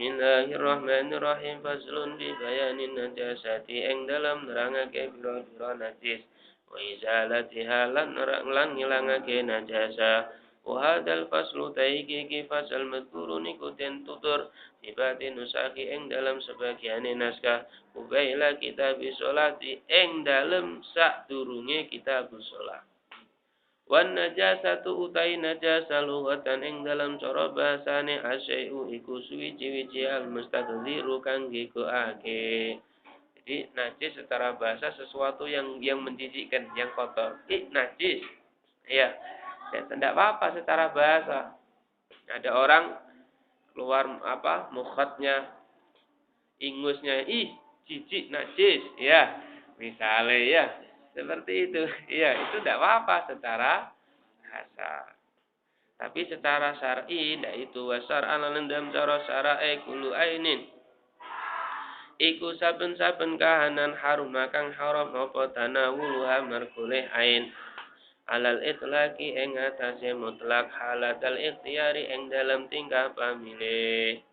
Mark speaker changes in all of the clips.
Speaker 1: Bismillahirrahmanirrahim. Faslun bi bayanin najasati ing dalam nerangake pira-pira najis. Wa izalatiha lan ngilangake najasa. Wa hadzal faslu taiki fasal madhkurun iku den tutur ibati nusaki ing dalam sebagiane naskah. Ubaila kitab sholati ing dalam sadurunge kitab sholat. Wan najasatu utai najasa lughatan ing dalam cara bahasane asyai'u iku suwiji-wiji al mustaqdiru kang gegoake. Jadi najis secara bahasa sesuatu yang menjijikkan, yang kotor. Najis. Ya. Tidak apa-apa secara bahasa. Ada orang keluar mukhatnya, ingusnya, jijik najis, ya. Misalnya ya. Seperti itu. Iya, itu tidak apa-apa secara bahasa. Tapi secara syar'i tidak itu. Wasar alalan dalam cara syara'i kulu ainin. Iku saben-saben kahanan harum kang haram apa tanawuluha margulih ain. Alal itlaqi ing atase mutlak halatal ikhtiyari ing dalam tingkah pamilih.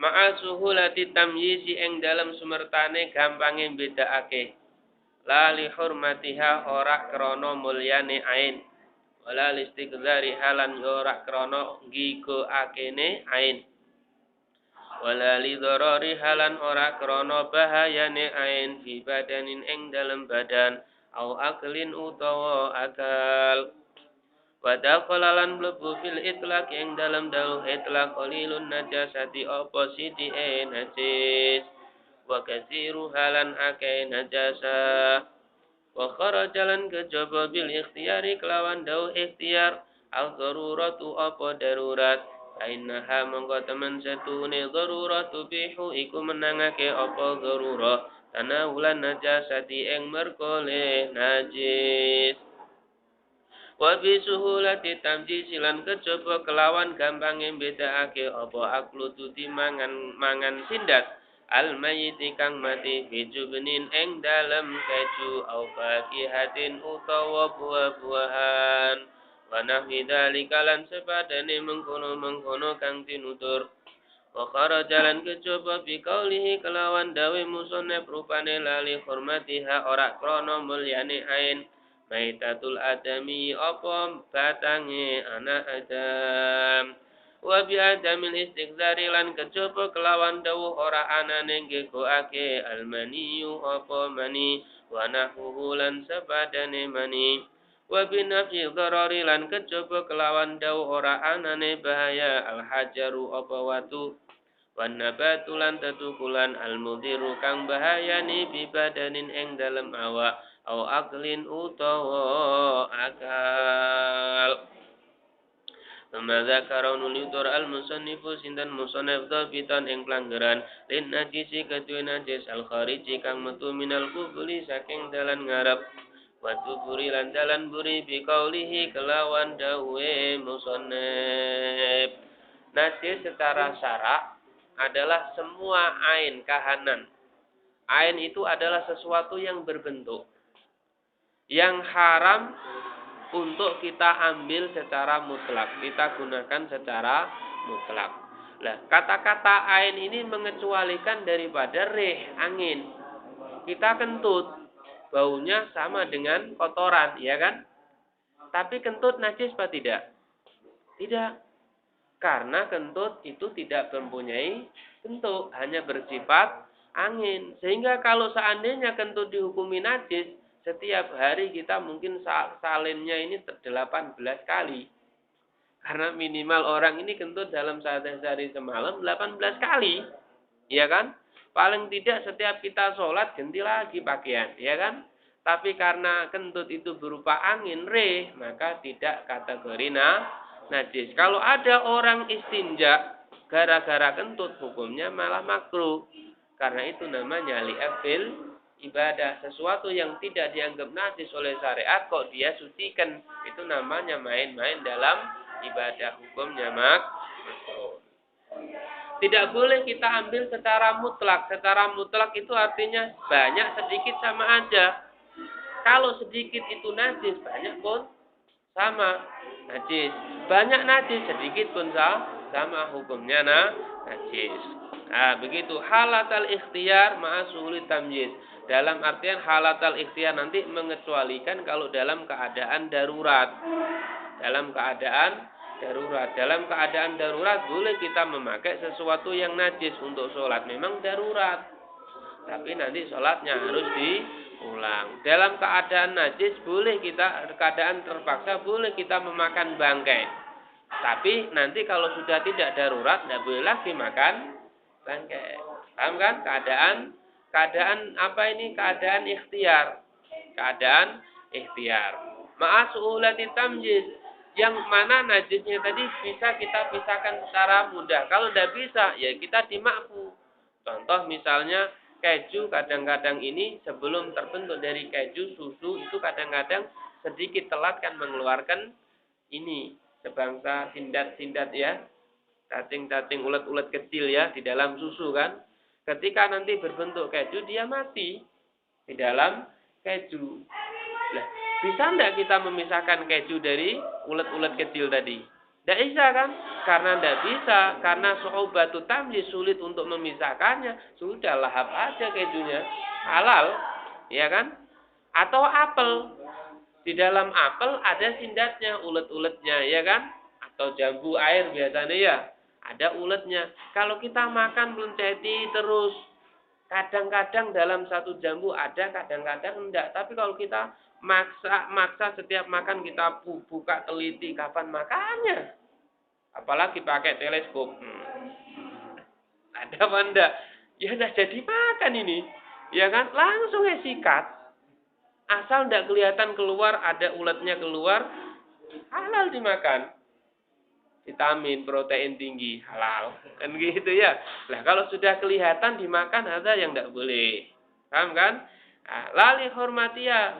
Speaker 1: Ma'a suhulati tamyizi ing dalam sumertane gampange bedakake. La li hurmatiha ora krana mulyane ain. Wala listiqdari halan ora krana ngigokakene ain. Wala li dharari halan ora krana bahayane ain fi badanin ing dalam badan au aklin utawa akal. Wadakolalan mlebu fil itlaq ing dalam dawuh itlaq qalilun najasati apa sithike najis wa katsiru halan akeh najasa wa kharajalan kejaba bil ikhtiyari kelawan dawuh ikhtiyar al daruratu apa darurat ainaha mongko temen setune daruratu bihu iku menangake apa darurah tanawulan najasati ing merkole najis. Wa bi suhulati tamjisi lan kejaba kelawan gampange bedakake apa aklu tuti mangan sindat al mayyiti kang mati bijubnin ing dalem keju au fakihatin utawa buah-buahan wa nahwi dzalika lan sepadane mengkono-mengkono kang tinutur wa kharajalan kejaba bi qaulihi kelawan dawe musannaf rupane lali hormatiha ora krana mulyane ain maitatul adami apa batange anak Adam wa bi adamil istighzari lan kejaba kelawan dawuh ora anane nggegoake almaniyu apa mani wa nahuhu lan sepadane mani wa bi nafi dharari lan kejaba kelawan dawuh ora anane bahaya alhajaru apa watu wan nabatu lan tetukulan almudhiru kang bahayani bi badanin ing dalem awak au aklin utawa akal. Dzakara nulitur al-musannifu sinten musannaf dhabitan ing pelanggaran lin najisi kedue najis al-khariji kang metu minal kubuli saking dalan ngarep wa tuburi lan dalan buri bi qaulihi kelawan dawe musannaf. Najis secara syarak adalah semua ain kahanan. Ain itu adalah sesuatu yang berbentuk yang haram untuk kita ambil secara mutlak, kita gunakan secara mutlak. Nah, kata-kata ain ini mengecualikan daripada rih, angin. Kita kentut, baunya sama dengan kotoran, ya kan? Tapi kentut najis apa tidak? Tidak. Karena kentut itu tidak mempunyai bentuk, hanya bersifat angin. Sehingga kalau seandainya kentut dihukumi najis, setiap hari kita mungkin salinnya ini 18 kali. Karena minimal orang ini kentut dalam sehari semalam 18 kali. Ya kan? Paling tidak setiap kita sholat ganti lagi pakaian. Ya kan? Tapi karena kentut itu berupa angin, rih, maka tidak kategori najis. Kalau ada orang istinja gara-gara kentut, hukumnya malah makruh. Karena itu namanya li'afil ibadah, sesuatu yang tidak dianggap najis oleh syariat kok dia sucikan, itu namanya main-main dalam ibadah, hukumnya makruh. Tidak boleh kita ambil secara mutlak. Secara mutlak itu artinya banyak sedikit sama aja. Kalau sedikit itu najis, banyak pun sama najis. Banyak najis, sedikit pun sama hukumnya najis. Nah, begitu halatal ikhtiyar ma'asulit tamyiz. Dalam artian halatal ikhtiyar nanti mengecualikan kalau dalam keadaan darurat. Dalam keadaan darurat. Dalam keadaan darurat boleh kita memakai sesuatu yang najis untuk sholat. Memang darurat. Tapi nanti sholatnya harus diulang. Dalam keadaan najis boleh kita, keadaan terpaksa boleh kita memakan bangkai. Tapi nanti kalau sudah tidak darurat, tidak boleh lagi makan bangkai. Paham kan? Keadaan apa ini? Keadaan ikhtiar. Keadaan ikhtiar. Ma'asu'ulati tamyiz. Yang mana najisnya tadi bisa kita pisahkan secara mudah. Kalau tidak bisa, ya kita dimakfu. Contoh misalnya keju kadang-kadang ini sebelum terbentuk dari keju, susu itu kadang-kadang sedikit telat kan mengeluarkan ini. Sebangsa sindat-sindat ya. Cacing-cacing ulat-ulat kecil ya di dalam susu kan. Ketika nanti berbentuk keju, dia mati di dalam keju. Nah, bisa enggak kita memisahkan keju dari ulat-ulat kecil tadi? Tidak bisa kan? Karena tidak bisa. Karena su'ubatu tamyiz sulit untuk memisahkannya. Sudah lahap aja kejunya. Halal. Ya kan? Atau apel. Di dalam apel ada sindatnya, ulet-uletnya. Ya kan? Atau jambu air biasanya ya. Ada uletnya. Kalau kita makan menceti terus. Kadang-kadang dalam satu jambu ada, kadang-kadang enggak. Tapi kalau kita maksa setiap makan kita buka teliti kapan makannya. Apalagi pakai teleskop. Ada apa enggak? Ya enggak jadi makan ini. Ya kan? Langsung sikat. Asal enggak kelihatan keluar, ada ulatnya keluar, halal dimakan. Vitamin, protein tinggi, halal. Kan gitu ya. Nah, kalau sudah kelihatan dimakan ada yang enggak boleh. Paham kan? Nah, lali hormatia.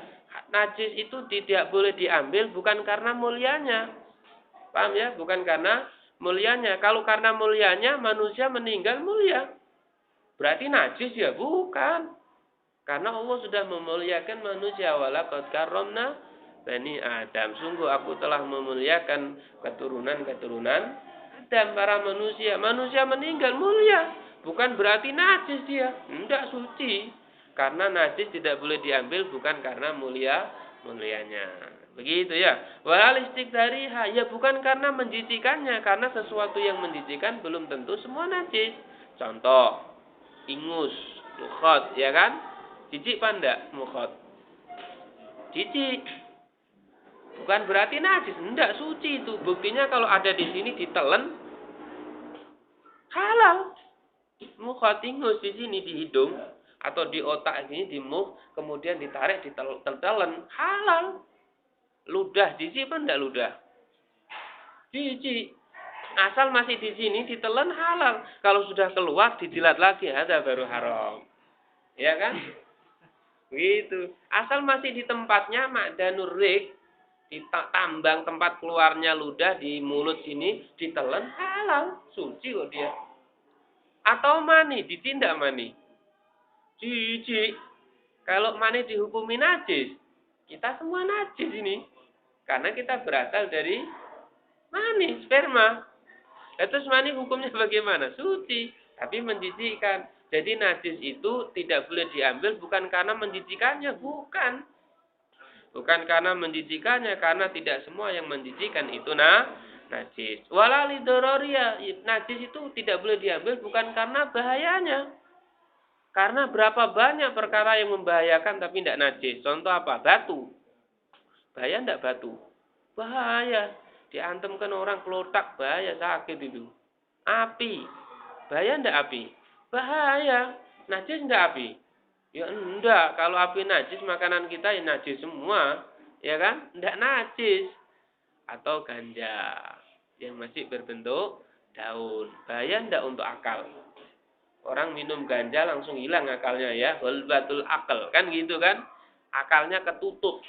Speaker 1: Najis itu tidak boleh diambil bukan karena mulianya. Paham ya? Bukan karena mulianya. Kalau karena mulianya manusia meninggal mulia. Berarti najis ya? Bukan. Karena Allah sudah memuliakan manusia. Walaqad karramna Bani Adam. Sungguh aku telah memuliakan keturunan-keturunan Adam, para manusia. Manusia meninggal mulia. Bukan berarti najis dia. Tidak suci. Karena najis tidak boleh diambil bukan karena mulianya. Begitu ya. Walal istiqdariha. Ya bukan karena menjijikannya. Karena sesuatu yang menjijikan belum tentu semua najis. Contoh. Ingus. Mukhot. Ya kan? Jijik apa enggak? Mukhot. Jijik. Bukan berarti najis. Enggak suci itu. Buktinya kalau ada di sini ditelen. Halal. Mukhot ingus di sini di hidung. Atau di otak ini di muh, kemudian ditarik ditelen, halal. Ludah jijik apa enggak ludah? Jijik. Asal masih di sini ditelen halal. Kalau sudah keluar dijilat lagi ada baru haram. Ya kan? Gitu. Asal masih di tempatnya ma'danur rik, ditambang tempat keluarnya ludah di mulut sini ditelen halal, suci kok dia. Atau mani, ditindak mani. Jijik. Kalau mani dihukumi najis, kita semua najis ini. Karena kita berasal dari mani, sperma. Terus mani hukumnya bagaimana? Suci, tapi menjijikkan. Jadi najis itu tidak boleh diambil bukan karena menjijikannya, bukan. Bukan karena menjijikannya, karena tidak semua yang menjijikan itu najis. Walali dororia, najis itu tidak boleh diambil bukan karena bahayanya. Karena berapa banyak perkara yang membahayakan tapi tidak najis. Contoh apa? Batu. Bahaya tidak batu? Bahaya. Diantemkan orang kelotak, bahaya, sakit itu. Api. Bahaya tidak api? Bahaya. Najis tidak api? Ya enggak. Kalau api najis, makanan kita ya najis semua. Ya kan? Tidak najis. Atau ganja. Yang masih berbentuk daun. Bahaya tidak untuk akal? Orang minum ganja langsung hilang akalnya ya. Ghalbatul akal. Kan gitu kan. Akalnya ketutup.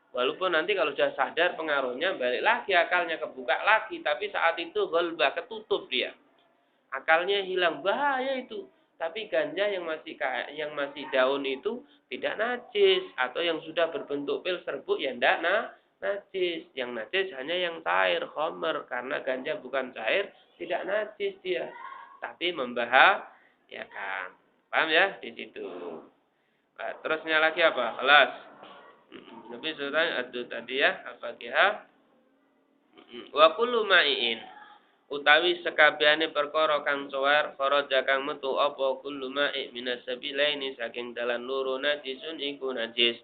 Speaker 1: Walaupun nanti kalau sudah sadar pengaruhnya balik lagi akalnya kebuka lagi. Tapi saat itu ghalbah ketutup dia. akalnya hilang, bahaya itu. Tapi ganja yang masih daun itu tidak najis, atau yang sudah berbentuk pil serbuk ya ndak najis. Yang najis hanya yang cair, khamr, karena ganja bukan cair, tidak najis dia. Tapi membahayakan. Paham ya di situ. Nah, terusnya lagi apa? Kelas. Nabi sudah itu tadi ya, Al-Fatihah. Wa kullu ma'iin utawi sekabehane perkara kang cuwar kharaja kang metu apa kullu ma'i minas sabilaini saking dalan loro najisun iku najis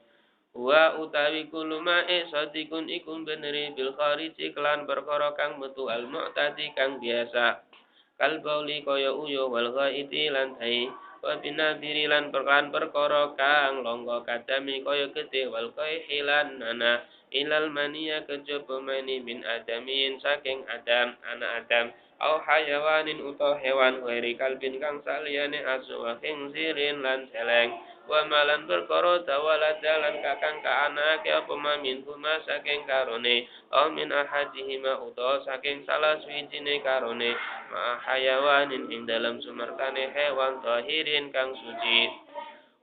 Speaker 1: wa utawi kullu ma'i sadikun iku beneri bil khariji kelan perkara kang metu al mu'tadi kang biasa kal bauli kaya uyo wal ghaiti lan hai wa binadiri lan perkara kang longgo kadami kaya gede wal hilan nana ilal mania kejaba mani min adamin saking adam anak adam au hayawanin utawa hewan ghairi kalbin kang saliyane asu wa khinzirin lan celeng wa malan perkara dawala dalan kakang kaanake apa mamin huma saking karone au min ahadihima utawa saking salah suwijine karone ma hayawanin ing dalam sumertane hewan tahirin kang suci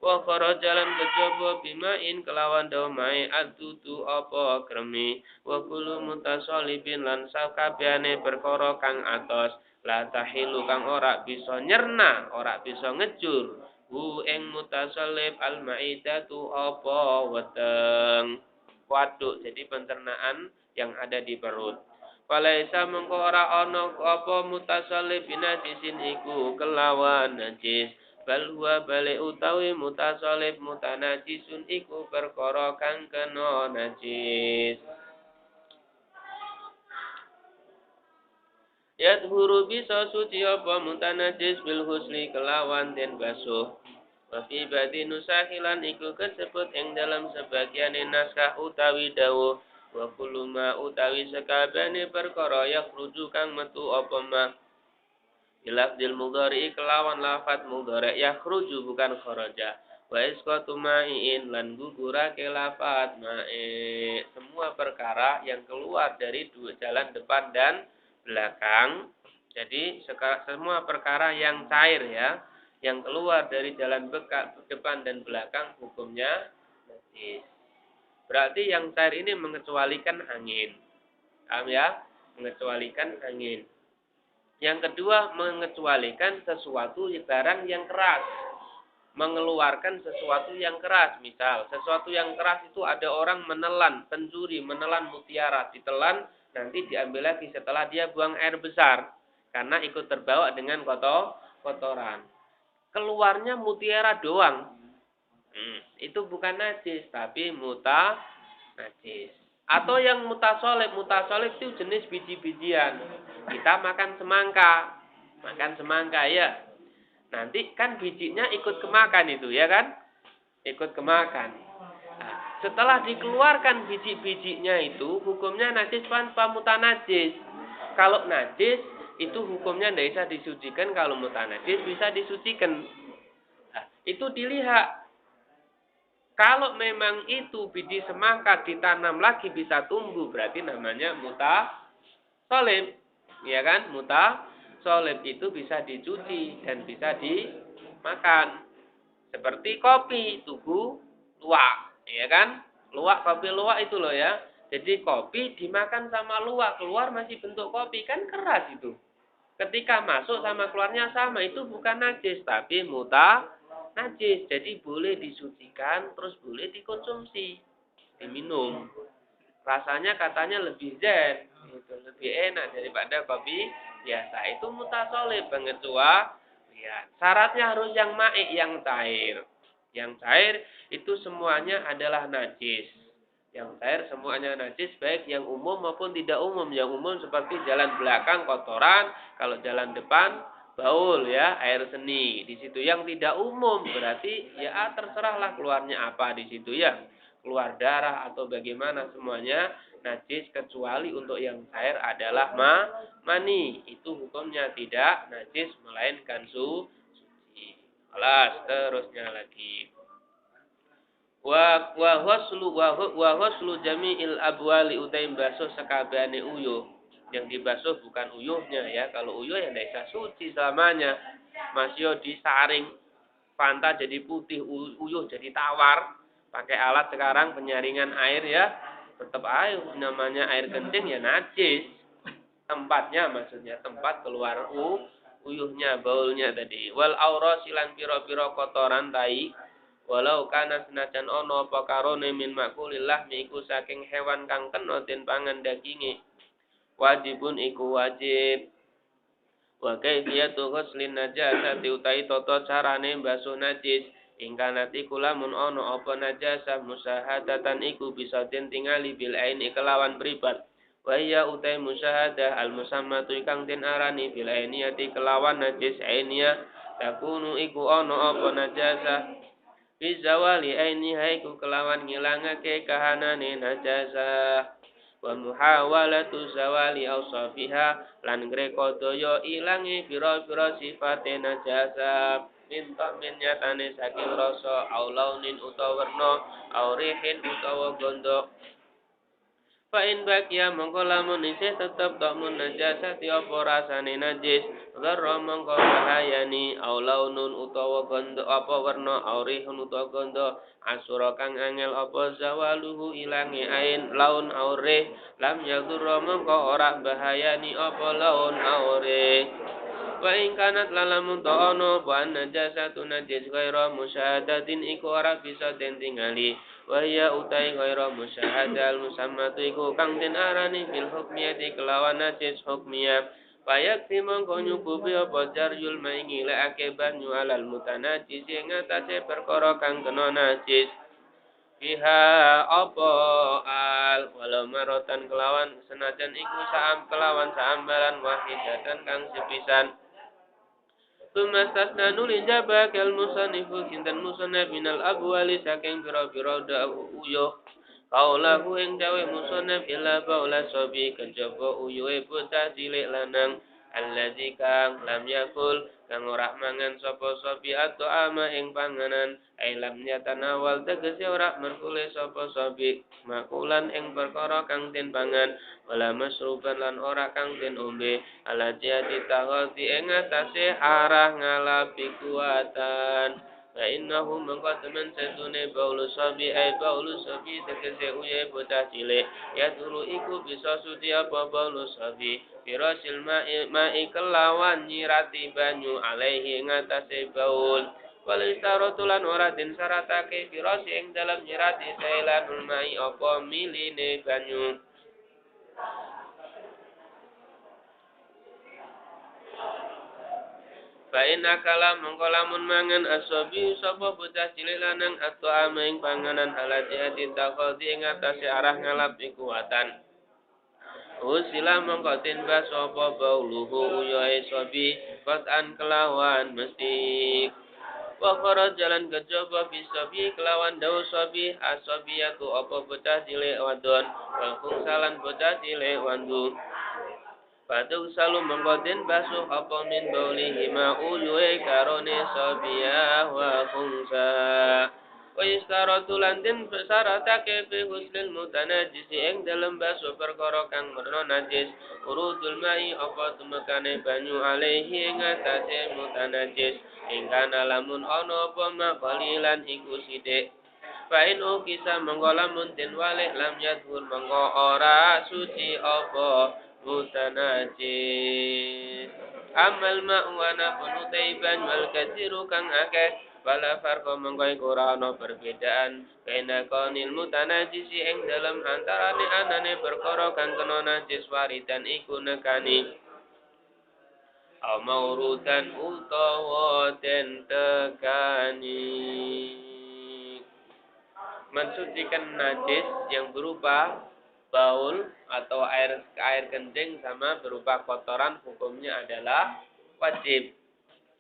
Speaker 1: wa kharajalan kejaba bimain kelawan daumai adudu apa kremi wa kullu mutasolibin lan sakabehane perkara kang atos la tahilu kang ora bisa nyerna ora bisa ngejur hu ing mutasolib al maidatu apa weteng waduk jadi pencernaan yang ada di perut Falaisa mengko ora ana apa mutasolib binajisin iku kelawan najis bal huwa bali utawi mutasolib mutanajisun iku perkara kang kena najis yadhuru bisa suci apa mutanajis bil husli kelawan den basuh wa fi badi nusahilan iku kesebut ing dalam sebagian naskah utawi dawuh wa kullu ma utawi sakabehane perkara yakhruju kang metu apa ma Bilafdil mudhari kelawan lafat mudhari yakhruju bukan kharaja. Wa isqatu ma'iin lan gugurake lafat ma'i. Semua perkara yang keluar dari dua jalan depan dan belakang. Jadi semua perkara yang cair ya, yang keluar dari jalan depan dan belakang hukumnya najis. Berarti yang cair ini mengecualikan angin. Paham ya? Mengecualikan angin. Yang kedua, mengecualikan sesuatu barang yang keras. Mengeluarkan sesuatu yang keras. Misal, sesuatu yang keras itu ada orang menelan, pencuri, menelan mutiara. Ditelan, nanti diambil lagi setelah dia buang air besar. Karena ikut terbawa dengan kotoran. Keluarnya mutiara doang. Itu bukan najis, tapi najis. Atau yang mutasolib itu jenis biji-bijian. Kita makan semangka ya. Nanti kan bijinya ikut kemakan itu ya kan? Ikut kemakan. Nah, setelah dikeluarkan biji-bijinya itu hukumnya najis tanpa mutanajis. Kalau najis itu hukumnya tidak bisa disucikan, kalau mutanajis bisa disucikan. Nah, itu dilihat. Kalau memang itu biji semangka ditanam lagi bisa tumbuh, berarti namanya mutasolib. Ya kan? Mutasolib itu bisa dicuci dan bisa dimakan. Seperti kopi, tugu luwak. Ya kan? Luwak, kopi luwak itu loh ya. Jadi kopi dimakan sama luwak, keluar masih bentuk kopi, kan keras itu. Ketika masuk sama keluarnya sama, itu bukan najis, tapi najis, jadi boleh disucikan, terus boleh dikonsumsi, diminum. Rasanya katanya lebih zen, gitu, lebih enak daripada kopi biasa. Itu mutasolib pengecualian. Syaratnya harus yang ma'i, yang cair. Yang cair itu semuanya adalah najis. Yang cair semuanya najis, baik yang umum maupun tidak umum. Yang umum seperti jalan belakang kotoran, kalau jalan depan baul ya, air seni. Di situ yang tidak umum berarti ya terserahlah keluarnya apa di situ ya. Keluar darah atau bagaimana semuanya najis kecuali untuk yang cair adalah mani. Itu hukumnya tidak najis melainkan suci. Kelas terusnya lagi. Wa huslu jami'il abwali utaim basuh sakabehane uyuh. Yang dibasuh bukan uyuhnya ya. Kalau uyuh ya tidak bisa suci selamanya. Masih disaring Fanta jadi putih, uyuh jadi tawar. Pakai alat sekarang penyaringan air ya. Tetap air namanya air kencing ya najis. Tempatnya maksudnya tempat keluar uyuhnya, baulnya tadi. Wal aura silan piro-piro kotoran tai. Walau kana senajan ono apa karone min makulillah miku saking hewan kang kena den pangan daginge. Wajibun iku wajib. Wa kaifiyatu ghuslin najasati utai toto carane mbasuh najis. Ingkanat iku lamun ono apa najasah musahadatan iku bisa den tingali bil aini kelawan pribat. Wa iya utai musyahadah al musammatu ikang den arani bil ainiyati kelawan najis ainia takunu iku ono apa najasah bizawali ainiha iku kelawan ngilangake kahanane najasah. Wa muhawalatu zawali awsafiha lan greko daya ilangi pira-pira sifate najasa minta min nyatane saking rasa au launin utawa werna au rihin utawa gondok. Fa in bakia mongko lamun isih tetep tok mun najasati apa rasane najis dzarra mongko bahayani au launun utawa gondok apa werna au rihun utawa gondok asura kang angel apa zawaluhu ilangi ain laun au rih lam yadurra mongko ora bahayani apa laun au rih. Wa in kanat lalamun ta'ana wa najasatu najis ghaira musyahadatin iku ora bisa den tingali. Wa ya utai ghaira musyahadal musammatu iku kang den arani fil hukmiyati kelawan najis hukmiyah. Payak timong nyukupi apa jarjul maingi leake banyu alal mutanajis ing atase perkara kang kena najis. Fiha apa al walau marotan kelawan senajan iku saam kelawan saambalan wahidatan kang sepisan. Tumastasna nuli jaba kal musannifu kinten musannaf minal abwali saking pira-pira uyuh kaulahu ing dawe musannaf ila baula sobi kejaba uyuhe bocah cilik lanang allazi kang lam yakul kang ora mangan sapa sobi atau ama ing panganan ai lam yatanawal tegese ora merkule sapa sobi makulan ing perkara kang den pangan wala masruban lan ora kang den ombe ala jati taghati ing atase arah ngalapi kuatan wa innahu mangko temen setune baulu sabi ai baulu sabi tegese uye bocah cilik ya turu iku bisa suci apa baulu sabi birasil ma'i kelawan nyirati banyu alaihi ing atase baul wal istaratulan ora den syaratake birasi ing dalam nyirati sailanul ma'i apa miline banyu. Bain akala mongko lamun mangan asobi sapa bocah cilik lanang atau ameng panganan halati ati takhodi ing atase arah ngalap kuatan. Usila mongko tinbas sapa bauluhu uyoe sobi qatan kelawan mesti. Wa jalan kejaba bisobi kelawan dawu sobi asobiyatu apa bocah cilik wadon wa fungsalan bocah cilik wandu. Padu salu mengkodin basuh apa min baulihi ma'uyuwe karone sobiyah wa khungsa. Wa istaratu lantin besaratake fi huslil mutanajisi ing dalam basuh perkara kang merno najis. Urudul ma'i apa tumekane banyu alaihi ing atase mutanajis. Ingkana lamun ono apa maqalilan iku sithik. Fa'in ukisa mengko lamun den walih lam yadhur mengko ora suci apa mutanajis. Amal ma'wana penutaiban wal kathiru kang akeh wala farqa mengko ora ana perbedaan baina qaunil mutanajisi ing dalam antarane anane perkara kang kena najis waridan iku nekani au maurudan utawa den tekani mensucikan najis yang berupa baul atau air kencing sama berupa kotoran hukumnya adalah wajib.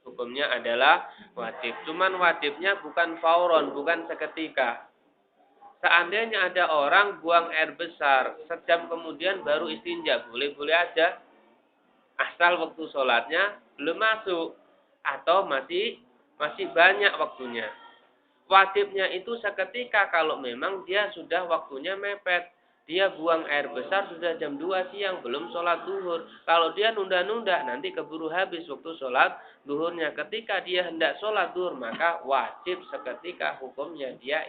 Speaker 1: Hukumnya adalah wajib. Cuman wajibnya bukan fauron, bukan seketika. Seandainya ada orang buang air besar, sejam kemudian baru istinja, boleh-boleh aja. Asal waktu sholatnya belum masuk atau masih banyak waktunya. Wajibnya itu seketika kalau memang dia sudah waktunya mepet. Dia buang air besar sudah jam 2 siang, belum sholat duhur. Kalau dia nunda-nunda, nanti keburu habis waktu sholat duhurnya. Ketika dia hendak sholat duhur, maka wajib seketika hukumnya dia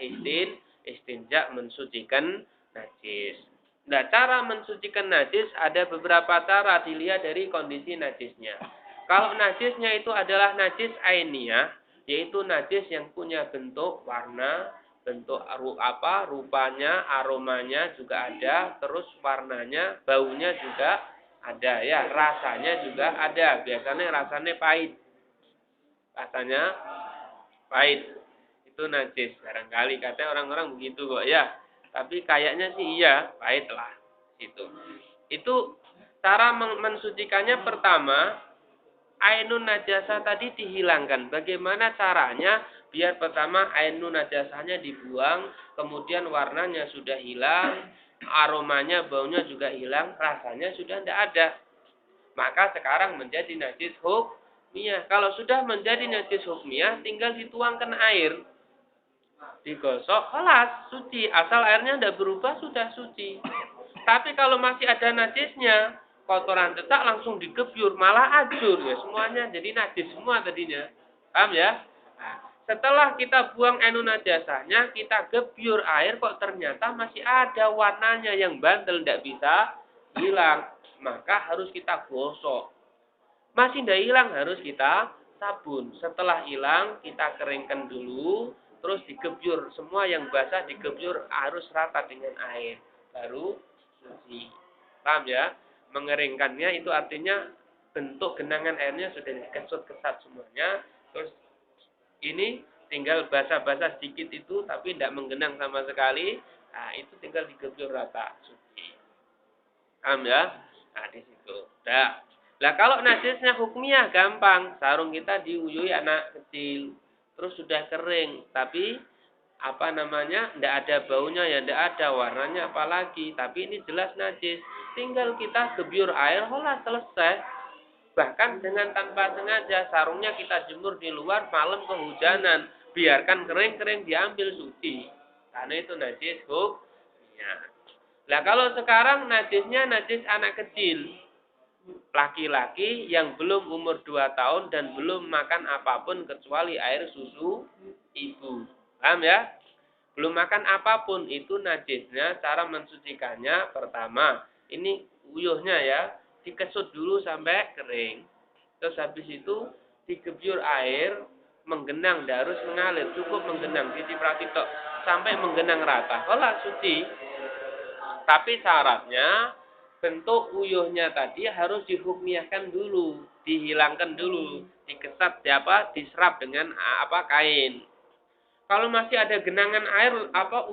Speaker 1: istinja mensucikan najis. Nah, cara mensucikan najis ada beberapa cara dilihat dari kondisi najisnya. Kalau najisnya itu adalah najis ainiyah, yaitu najis yang punya bentuk, warna, bentuk rupanya, aromanya juga ada, terus warnanya, baunya juga ada ya, rasanya juga ada. Biasanya rasanya pahit. Rasanya pahit. Itu najis. Barangkali katanya orang-orang begitu kok ya. Tapi kayaknya sih iya, pahit lah. Itu cara mensucikannya pertama, ainun najasah tadi dihilangkan. Bagaimana caranya? Biar pertama ainun najasahnya dibuang, kemudian warnanya sudah hilang, aromanya, baunya juga hilang, rasanya sudah tidak ada. Maka sekarang menjadi najis hukmiyah. Kalau sudah menjadi najis hukmiyah, tinggal dituangkan air. Digosok, kelas, suci. Asal airnya tidak berubah, sudah suci. Tapi kalau masih ada najisnya, kotoran detak langsung digebyur, malah ajur ya semuanya jadi najis semua tadinya. Paham ya? Nah, setelah kita buang enu najasahnya, kita gebyur air kok ternyata masih ada warnanya yang bandel tidak bisa hilang, maka harus kita gosok. Masih tidak hilang harus kita sabun. Setelah hilang kita keringkan dulu, terus digebyur. Semua yang basah digebyur harus rata dengan air, baru suci. Paham ya? Mengeringkannya itu artinya bentuk genangan airnya sudah dikesut-kesat semuanya. Terus ini tinggal basah-basah sedikit itu tapi tidak menggenang sama sekali. Nah, itu tinggal digebyur rata, suci. Paham ya? Nah, di situ. Nah, kalau najisnya hukmiyah gampang. Sarung kita diuyui anak kecil. Terus sudah kering, tapi tidak ada baunya ya, tidak ada warnanya apalagi, tapi ini jelas najis. Tinggal kita gebyur air, hola selesai. Bahkan dengan tanpa sengaja sarungnya kita jemur di luar malam kehujanan, biarkan kering-kering diambil suci. Karena itu najis hukmiyah. Nah, kalau sekarang najisnya najis anak kecil. Laki-laki yang belum umur 2 tahun dan belum makan apapun kecuali air susu ibu. Paham ya? Belum makan apapun itu najisnya. Cara mensucikannya pertama, ini uyuhnya ya, dikesut dulu sampai kering. Terus habis itu digebyur air, menggenang, tidak harus mengalir, cukup menggenang, diciprati tok sampai menggenang rata. Kalau suci. Tapi syaratnya bentuk uyuhnya tadi harus dihukmiyahkan dulu, dihilangkan dulu, dikesat diserap dengan kain. Kalau masih ada genangan air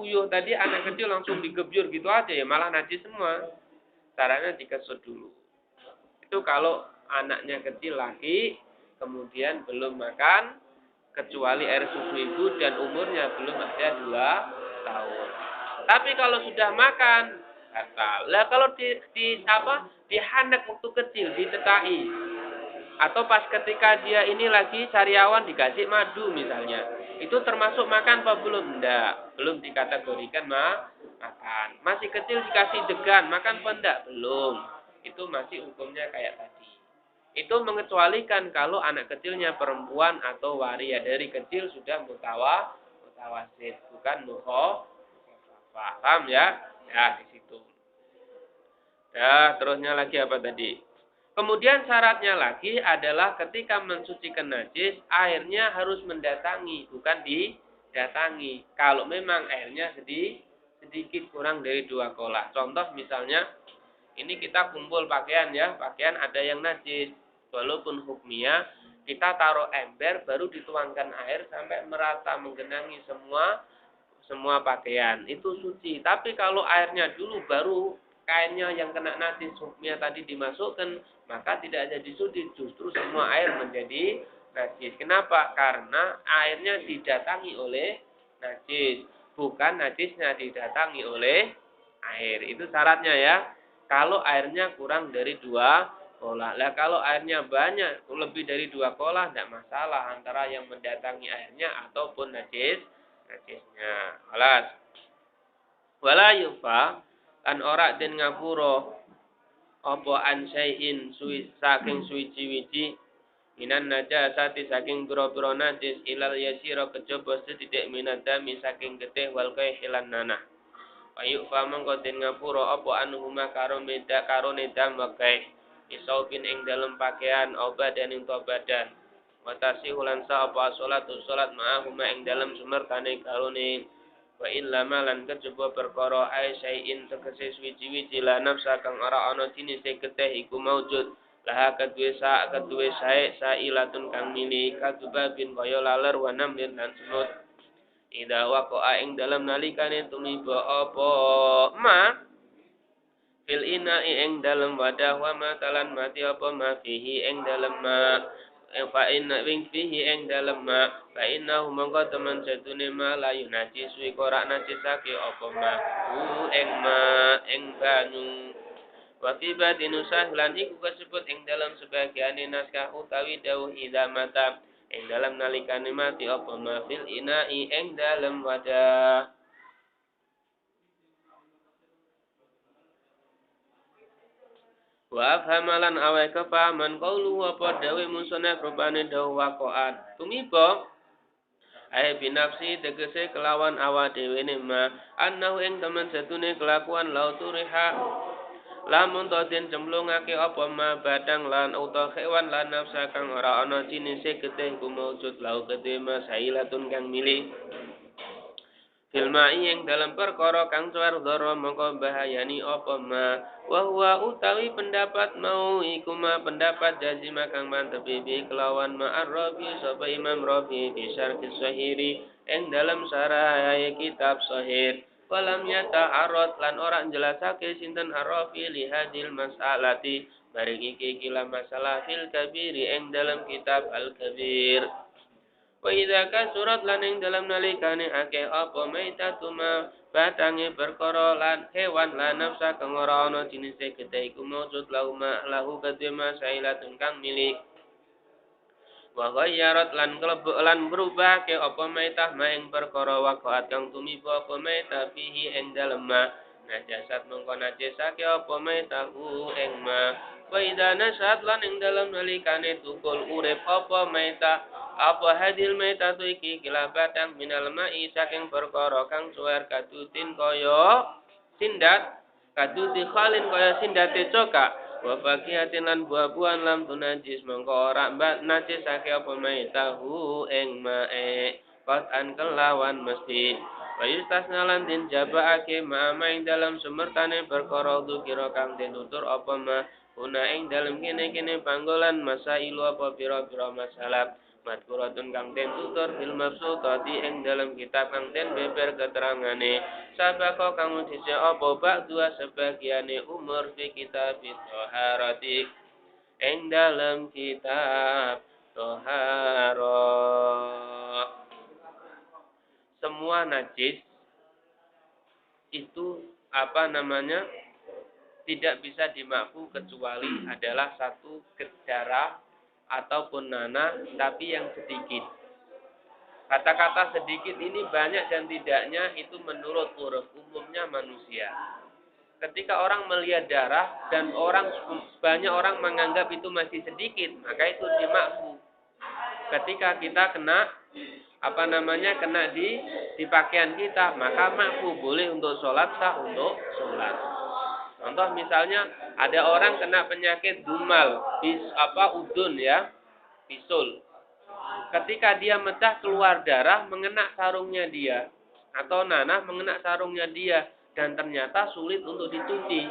Speaker 1: uyuh tadi anak kecil langsung digebyur gitu aja ya malah najis semua. Caranya dikesut dulu. Itu kalau anaknya kecil laki kemudian belum makan kecuali air susu ibu dan umurnya belum ada 2 tahun. Tapi kalau sudah makan batal. Lah kalau dihanek waktu kecil, ditetai. Atau pas ketika dia ini lagi sariawan dikasih madu misalnya. Itu termasuk makan apa belum? Enggak. Belum dikategorikan makan. Masih kecil dikasih degan, makan apa enggak? Belum. Itu masih hukumnya kayak tadi. Itu mengecualikan kalau anak kecilnya perempuan atau waria dari kecil sudah mutawasid, bukan paham ya? Ya, di situ. Ya, terusnya lagi apa tadi? Kemudian syaratnya lagi adalah ketika mensucikan najis, airnya harus mendatangi, bukan didatangi. Kalau memang airnya sedikit kurang dari 2 kolah. Contoh misalnya, ini kita kumpul pakaian ya, pakaian ada yang najis. Walaupun hukmiyah, kita taruh ember, baru dituangkan air sampai merata menggenangi semua pakaian. Itu suci. Tapi kalau airnya dulu baru kainnya yang kena najis hukmiyah tadi dimasukkan, maka tidak jadi suci, justru semua air menjadi najis. Kenapa? Karena airnya didatangi oleh najis, bukan najisnya didatangi oleh air. Itu syaratnya ya. Kalau airnya kurang dari 2 kolah. Lah kalau airnya banyak, lebih dari 2 kolah, tidak masalah antara yang mendatangi airnya ataupun najisnya. Alas. Wala yufa. Lan ora den ngapura apa ansaiin saking suwiji-wiji minan najasati saking boro-boro najis ilal yasira kejaba sedidik minadami saking getih wal hilan nanah. Ayu famang den ngapura apa anhuma karo nedam wakai isaupin ing dalem pakaian obat dan ing badan. Watasi hulansa apa salat ma'ahuma ing dalem sumertane karone wa illa malan kejaba perkara ai sayin tegese suwiji-wiji la nafsa kang ora ana jinise getih iku maujud laha kedue sae sailatun kang mili kadubabin kaya laler wa namlin lan semut ida waqa'a ing dalem nalikane tumiba apa ma fil ina'i ing dalem wadah wa matalan mati apa ma fihi ing dalem ma fa inna wing fihi ing dalem ma fa inna mongko temen setune ma la yunaji suwi ora najisake apa ma ing banyu wa fi badinu sahlan iku kasebut ing dalem sebagiane naskah utawi dawuh idza mata ing dalem nalikane mati apa ma fil ina'i ing dalem wadah. Wa afhamalan awai kepahaman qaulu apa dawe musonef rupane dawu waqa'at tumiba ae binafsi tegese kelawan awa dhewe ne ma annahu ing temen setune kelakuan lauturiha lamun to den cemplungake apa ma badang lan uta hewan lan nafsa kang ora ana jinise getih kumujud lau kedhe ma sailatun kang milih filmai yang dalam perkara kang cuar dhara mongko bahayani apa ma wa huwa utawi pendapat mau iku ma pendapat jazima kang mantep bi kelawan ma ar-rabi sapa Imam Rabi di syarh sahiri ing dalam syarah kitab sahih walam yata'arad lan ora jelasake sinten ar-rabi li hadil mas'alati bareng iki kila masalah fil kabiri ing dalam kitab al-kabir. Wa idza kasurat lan ing dalam nalikane akeh apa maitatuma batange perkara lan hewan lan nafsa kang ora ana jinise gedhe iku maujud lahu kadema sailatun kang milik wa ghayyarat lan klebu lan berubah ke apa maitah maing perkara waqaat kang tumiba apa maitah fihi ing dalem ma najasat mongko najasake apa maitahu ing ma wa idza nasat lan ing dalam nalikane tukul urip apa maitah apa hadil maitatu iki kilabatan minal ma'i saking perkara kang suwer kadutin kaya sindat kaduti khalin kaya sindate coka wa fakihatin lan buah-buahan lam tunajis mongko ora mbak najisake apa maitahu ing ma'e qatan kelawan mesti wa yustasna lan din jabaake ma'ama ing dalam sumertane perkara kira kang den tutur apa ma una ing dalam kene-kene panggolan masailu apa pira-pira masalah madkuratun kang den tutur fil mabsutati ing dalam kitab kang den beber keterangane sabako kang dise apa bak dua sebagiane umur fi kitab thaharati ing dalam kitab thaharah. Semua najis itu tidak bisa dimakfu kecuali adalah satu darah ataupun nanah tapi yang sedikit. Kata-kata sedikit ini banyak dan tidaknya itu menurut uruf umumnya manusia. Ketika orang melihat darah dan banyak orang menganggap itu masih sedikit, maka itu dimakfu. Ketika kita kena di pakaian kita, maka makfu boleh untuk sholat, sah untuk sholat. Contoh misalnya ada orang kena penyakit dumal, udun ya, bisul. Ketika dia mecah keluar darah mengena sarungnya dia atau nanah mengena sarungnya dia dan ternyata sulit untuk dicuci.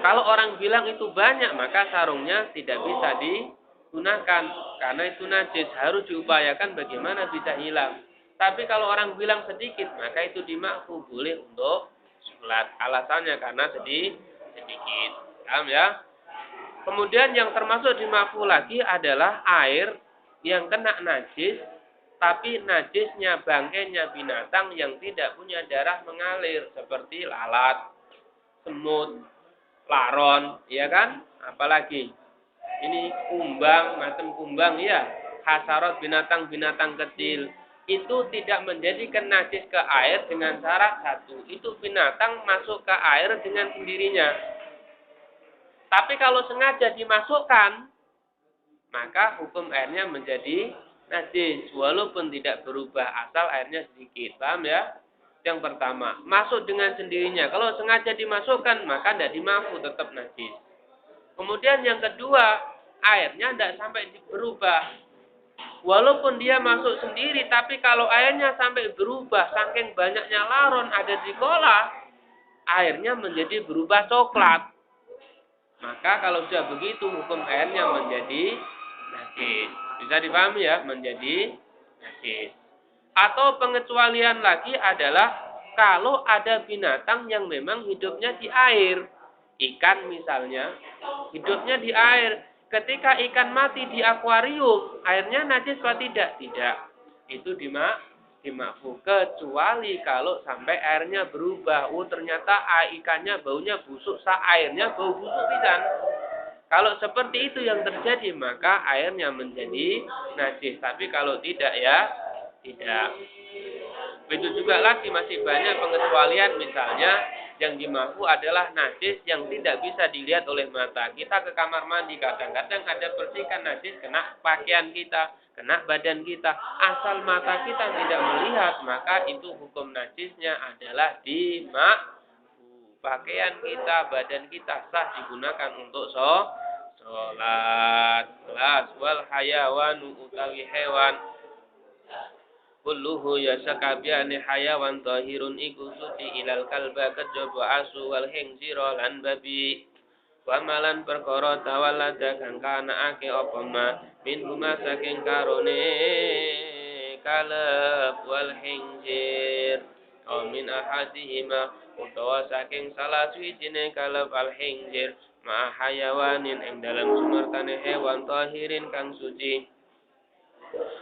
Speaker 1: Kalau orang bilang itu banyak maka sarungnya tidak bisa digunakan karena itu najis, harus diupayakan bagaimana bisa hilang. Tapi kalau orang bilang sedikit maka itu dimakfu boleh untuk sholat. Alasannya karena sedikit. Paham ya? Kemudian yang termasuk dimakfu lagi adalah air yang kena najis, tapi najisnya bangkainya binatang yang tidak punya darah mengalir seperti lalat, semut, laron, ya kan? Apalagi ini kumbang, macam kumbang ya, hasarot binatang-binatang kecil. itu tidak menjadikan najis ke air dengan syarat satu. Itu binatang masuk ke air dengan sendirinya. Tapi kalau sengaja dimasukkan, maka hukum airnya menjadi najis. Walaupun tidak berubah asal airnya sedikit. Paham ya? Yang pertama, masuk dengan sendirinya. Kalau sengaja dimasukkan, maka tidak dimafu, tetap najis. Kemudian yang kedua, airnya tidak sampai berubah. Walaupun dia masuk sendiri, tapi kalau airnya sampai berubah, saking banyaknya laron ada di kolam, airnya menjadi berubah coklat. Maka kalau sudah begitu, hukum airnya menjadi najis. Bisa dipahami ya, menjadi najis. Atau pengecualian lagi adalah kalau ada binatang yang memang hidupnya di air. Ikan misalnya, hidupnya di air. Ketika ikan mati di akuarium, airnya najis atau tidak? Tidak. Itu dimakfu. Kecuali kalau sampai airnya berubah. Ternyata ikannya baunya busuk, airnya bau busuk pisan. Kalau seperti itu yang terjadi, maka airnya menjadi najis. Tapi kalau tidak ya, tidak. Begitu juga lagi masih banyak pengecualian, misalnya yang dimafu adalah najis yang tidak bisa dilihat oleh mata. Kita ke kamar mandi, kadang-kadang ada percikan najis kena pakaian kita, kena badan kita. Asal mata kita tidak melihat, maka itu hukum najisnya adalah dimakfu. Pakaian kita, badan kita sah digunakan untuk sholat. Wal hayawanu utawi hewan kulluhu ya sakabiane hayawan tahirun iku suci ilal kalba kejaba asu wal khinzira lan babi. Wamalan perkara tawallada kang kanake apa ma min huma saking karone kalab wal khinzir aw min ahadihima utawa saking salah suwijine kalab al khinzir ma hayawanin ing dalam sumertane hewan tahirin kang suci.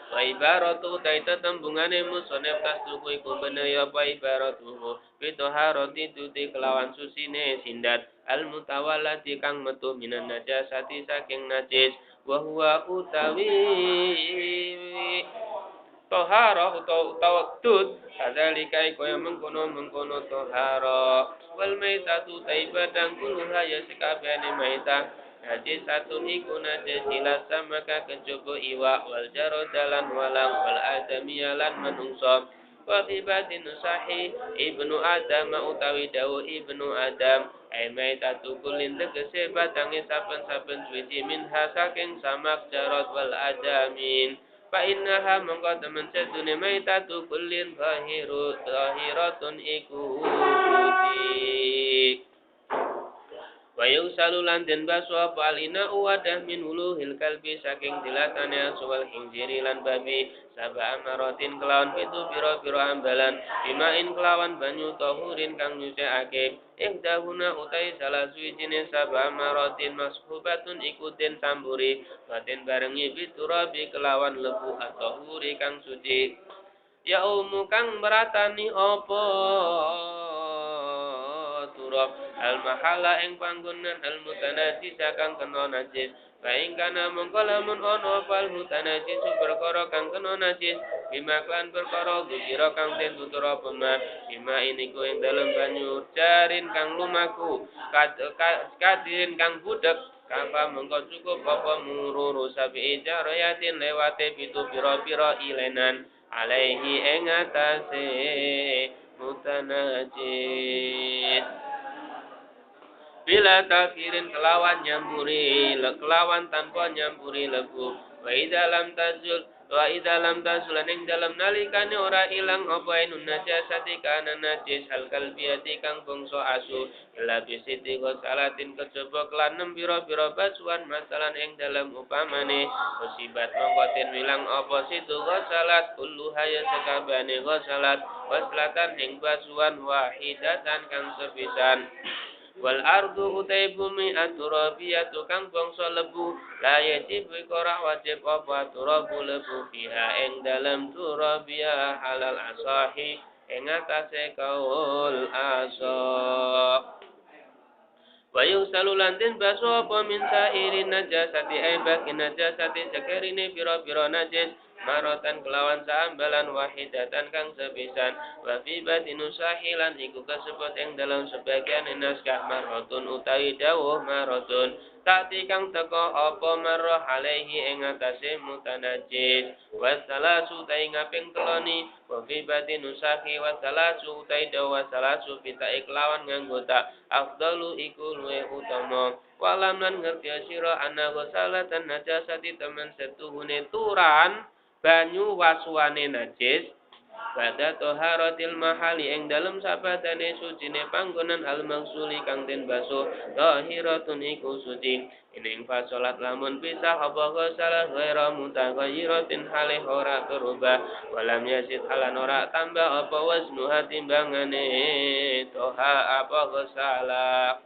Speaker 1: Wa ibaratu taita tembungane musonef tasduku iku bener ya wa ibaratuhu bitoharoti tuti kelawan susine sindat al mutawallati kang metu minan najasati saking najis wa huwa utawi tohara utawa tut kadzalika iku yang mengkono tohara wal maitatu taibatan kulluha ya sekabehane maita najis satu iku najis silat sama kejaba iwa wal jaro dalan walang wal adamiyalan manungsa wa fi batin sahih ibnu adam utawi dawu ibnu adam ai maitatu kulin tegese batange saben-saben suci minha saking samak jarot wal adamin fa innaha mongko temen sedune maitatu kullin zahiratun iku suci. Wa yusalu lan den baso apa alina wadah min huluhil kalbi saking dilatane aswal hinjiri lan babi saba amaratin kelawan pitu pira-pira ambalan bimain kelawan banyu tahurin kang nyucikake dahuna utai salah suwijine saba amaratin mashubatun ikutin samburi batin barengi biturabi kelawan lebu atau huri kang suci ya kang meratani apa turab al mahala ing panggonan al mutanajis kang kena najis baing kana mongko lamun ana fal mutanajis perkara kang kena najis bima kan perkara gukira kang den tutur pema bima ini ku ing dalem banyu jarin kang lumaku kadirin kang budek kapa mongko cukup apa mururu sabi jarayatin lewate pitu pira-pira ilenan alaihi ing atase mutanajis bila takirin kelawan nyamburi kelawan tanpa nyamburi lebu wa idalam tazul ning dalam nalikane ora ilang apa enun najasati kana najis hal kalbiyati kang bangsa asu labi siti salatin kejaba kelan pira-pira basuan masalan ing dalam upamane musibat mongkoten wilang apa situ salat kullu haya sakabane salat waslatan ing basuan wahidatan kang sepisan wal ardu utai bumi aturabiyatu kang bangsa lebu la yajib ora wajib apa turabu lebu fiha ing dalam turabiyah halal asahi ing atase kaul asah wa yusalu lantin baso apa min sairin najasati ai baki najasati sakarine pira-pira najis marotan kelawan saambalan wahidatan kang sepisan wa fi batinu sahilan iku kasebut ing dalam sebagian naskah marotun utawi dawuh marotun tati kang teko apa marrah alaihi ing atase mutanajjis wasalasu tai ngaping teloni wa fi batinu sahi wasalasu tai dawa salasu pita iklawan nganggo tak afdalu iku luwih utama walam lan ngerti sira ana ghasalatan najasati temen setuhune turan banyu wasuane najis pada toharatil mahali ing dalem sabatane sucine panggonan al mangsuli kang den basuh tahiratun iku suci ing salat lamun pisah apa salah ghaira mutaghayyiratin halih ora berubah walam yazid halan ora tambah apa wasnuha timbangane toha apa salah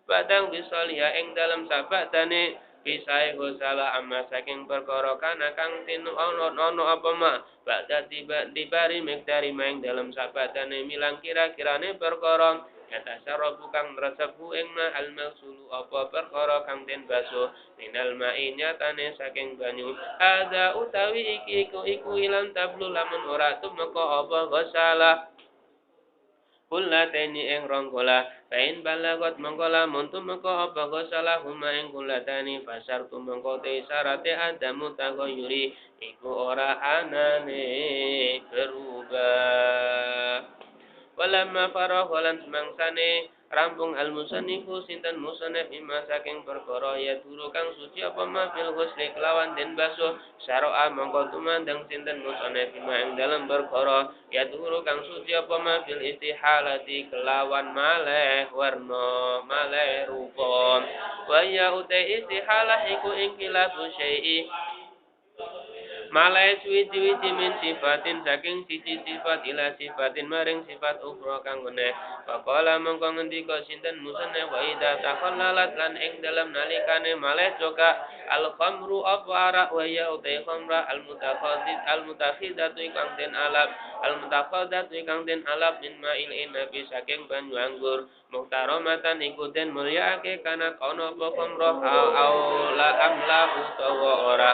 Speaker 1: badang bisalia ing dalem sabatane pisai gosala amma saking perkara kana kang tin ono apa ma badha dibari miktari maing dalam sabatane milang kira-kirane perkara kata sarabu kang resepu ing ma al maksulu apa perkara kang den basuh minal ma'i nyatane saking banyu ada utawi iku ilan tablu lamun ora tumeka apa gosala kullateni ing rongkola pain balagot mengkola muntu mengko apa salah huma ing kullatani fasar tu mengko te sarate adamu tagoyuri iku ora anane berubah walamma farah walan semangsane rampung al musannifu sinten musannif imma saking perkara ya turu kang suci apa ma fil ghusli kelawan den basuh syara'a mongko tumandang sinten musannif imma ing dalam perkara ya turu kang suci apa ma fil istihalati kelawan maleh warna maleh rupa wa ya utai istihalah iku ing kilabu syai'i malai suwi-wiji min sifatin saking siji sifat ila sifatin maring sifat ukhra kang meneh. Faqala mongko ngendika sinten musannif wa idza takhallalat lan ing dalam nalikane malai joka al khamru apa arak wa ya utai khamra al mutakhidatu kang den alap al mutakhadatu kang den alap min ma'il inabi saking banyu anggur muhtaramatan iku den mulyaake kana kono apa khamra au la amla utawa ora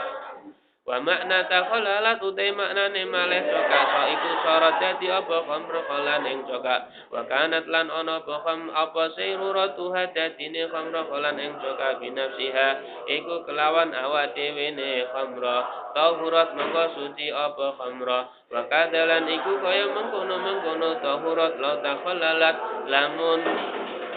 Speaker 1: wa makna takhallalat utai maknane malih coka iku sorot dadi apa khamr khalan ing coka wa kanat lan ana apa sayruratuha dadine khamr khalan ing coka binafsiha iku kelawan awak dhewe ne khamra tahurat mongko suci apa khamra wa kadalan iku kaya mengkono tahurat la takhallalat lamun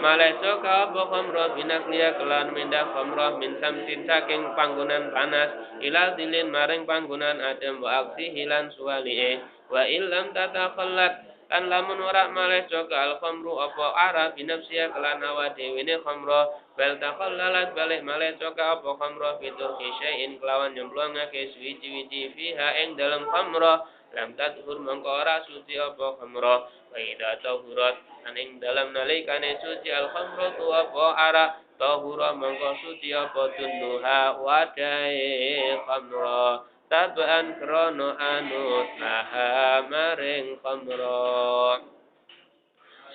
Speaker 1: malai coka apa khamra binakliya kelan mindah khamra min samsin saking panggonan panas ila dilin maring panggonan adem wa aksi hilan suwali'e wa illam tatakhallat kan lamun ora malai coka al khamru apa ara binafsiya kelan awa dewene khamra bal takhallalat balik malai coka apa khamra fitur kisya'in kelawan nyemplungake suwi-wiji fiha ing dalam khamra lam tadhur mongko ora suci apa khamra wa idza tahurat aning dalam nalikane suci al khamratu apa ara tahura mongko suci apa tunduha wadae khamra taban krono anut laha maring khamra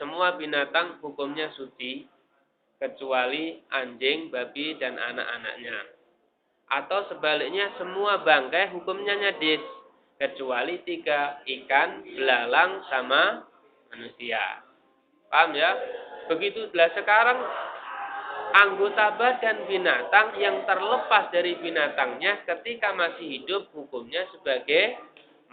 Speaker 1: semua binatang hukumnya suci kecuali anjing, babi dan anak-anaknya atau sebaliknya semua bangkai hukumnya najis kecuali 3 ikan, belalang sama manusia. Paham ya? Begitulah sekarang anggota badan binatang yang terlepas dari binatangnya ketika masih hidup hukumnya sebagai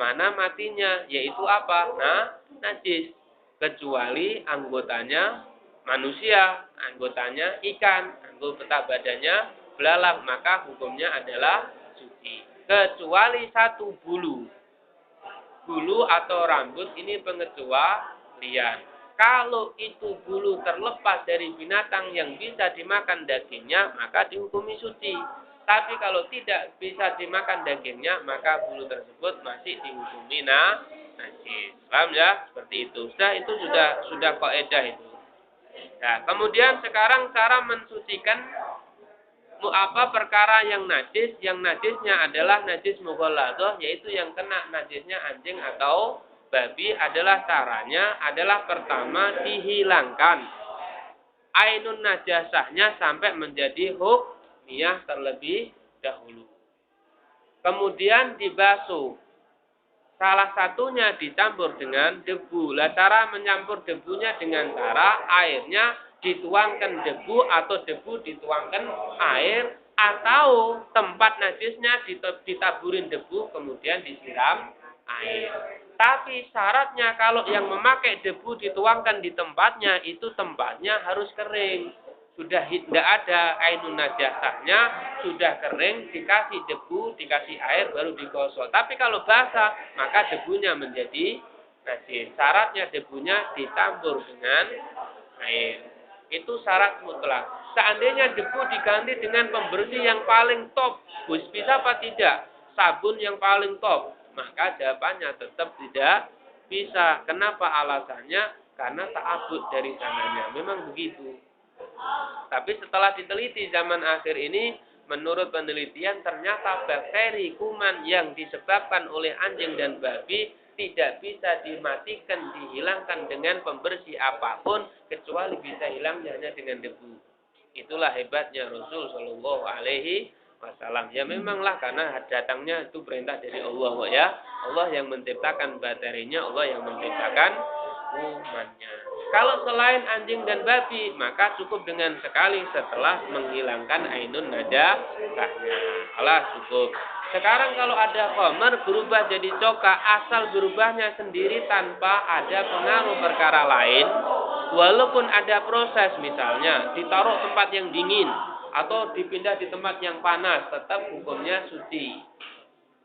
Speaker 1: mana matinya, yaitu apa? Nah, najis. Kecuali anggotanya manusia, anggotanya ikan, anggota badannya belalang, maka hukumnya adalah suci. Kecuali satu bulu. Bulu atau rambut ini pengecualian. Kalau itu bulu terlepas dari binatang yang bisa dimakan dagingnya, maka dihukumi suci. Tapi kalau tidak bisa dimakan dagingnya, maka bulu tersebut masih dihukumi najis. Paham ya? Seperti itu. Itu sudah kaidah itu. Nah, kemudian sekarang cara mensucikan perkara yang najisnya adalah najis mughalladhah, yaitu yang kena najisnya anjing atau babi adalah caranya adalah pertama dihilangkan ainun najasahnya sampai menjadi hukmiyah terlebih dahulu. kemudian dibasuh. Salah satunya dicampur dengan debu. Lah cara mencampur debunya dengan cara airnya dituangkan debu atau debu dituangkan air atau tempat najisnya ditaburin debu kemudian disiram air. Tapi syaratnya kalau yang memakai debu dituangkan di tempatnya itu tempatnya harus kering. Sudah tidak ada ainun najasahnya, sudah kering, dikasih debu, dikasih air, baru digosok. Tapi kalau basah, maka debunya menjadi najis. Syaratnya debunya ditambur dengan air. Itu syarat mutlak. Seandainya debu diganti dengan pembersih yang paling top, bisa apa tidak? Sabun yang paling top, maka jawabannya tetap tidak bisa. Kenapa alasannya? Karena ta'abud dari sananya. Memang begitu. Tapi setelah diteliti zaman akhir ini, menurut penelitian ternyata bakteri kuman yang disebabkan oleh anjing dan babi tidak bisa dimatikan, dihilangkan dengan pembersih apapun, kecuali bisa hilangnya hanya dengan debu. Itulah hebatnya Rasul Shallallahu Alaihi Wasallam. Ya memanglah karena datangnya itu perintah dari Allah, ya. Allah yang menciptakan bakterinya, Allah yang menciptakan kumannya. Kalau selain anjing dan babi, maka cukup dengan sekali setelah menghilangkan ainun najasahnya. Alah cukup. Sekarang kalau ada khamar berubah jadi coka, asal berubahnya sendiri tanpa ada pengaruh perkara lain, walaupun ada proses misalnya ditaruh tempat yang dingin atau dipindah di tempat yang panas, tetap hukumnya suci.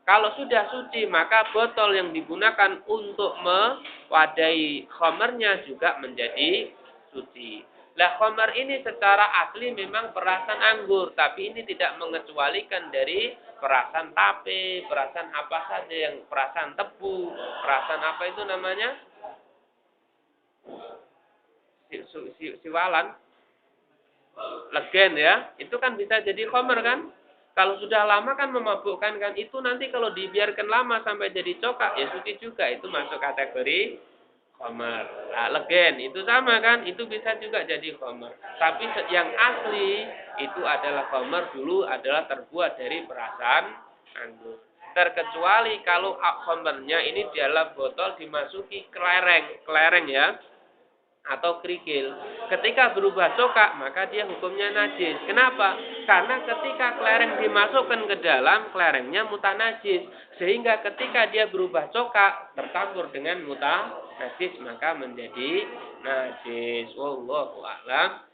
Speaker 1: Kalau sudah suci, maka botol yang digunakan untuk mewadahi khamarnya juga menjadi suci. Lah khamar ini secara asli memang perasan anggur, tapi ini tidak mengecualikan dari perasan tape, perasan apa saja yang perasan tebu, perasan apa itu namanya? Siwalan, legen ya, itu kan bisa jadi khamar kan? Kalau sudah lama kan memabukkan kan, itu nanti kalau dibiarkan lama sampai jadi cokak ya suci juga, itu masuk kategori khamar. Nah, legen itu sama kan, itu bisa juga jadi khamar. Tapi yang asli itu adalah khamar dulu adalah terbuat dari perasan anggur. Terkecuali kalau khamarnya ini di dalam botol dimasuki kelereng ya, atau kerikil. Ketika berubah cokak, maka dia hukumnya najis. Kenapa? Karena ketika kelereng dimasukkan ke dalam, kelerengnya muta najis. Sehingga ketika dia berubah cokak, tercampur dengan muta najis, maka menjadi najis. Wallahu a'lam.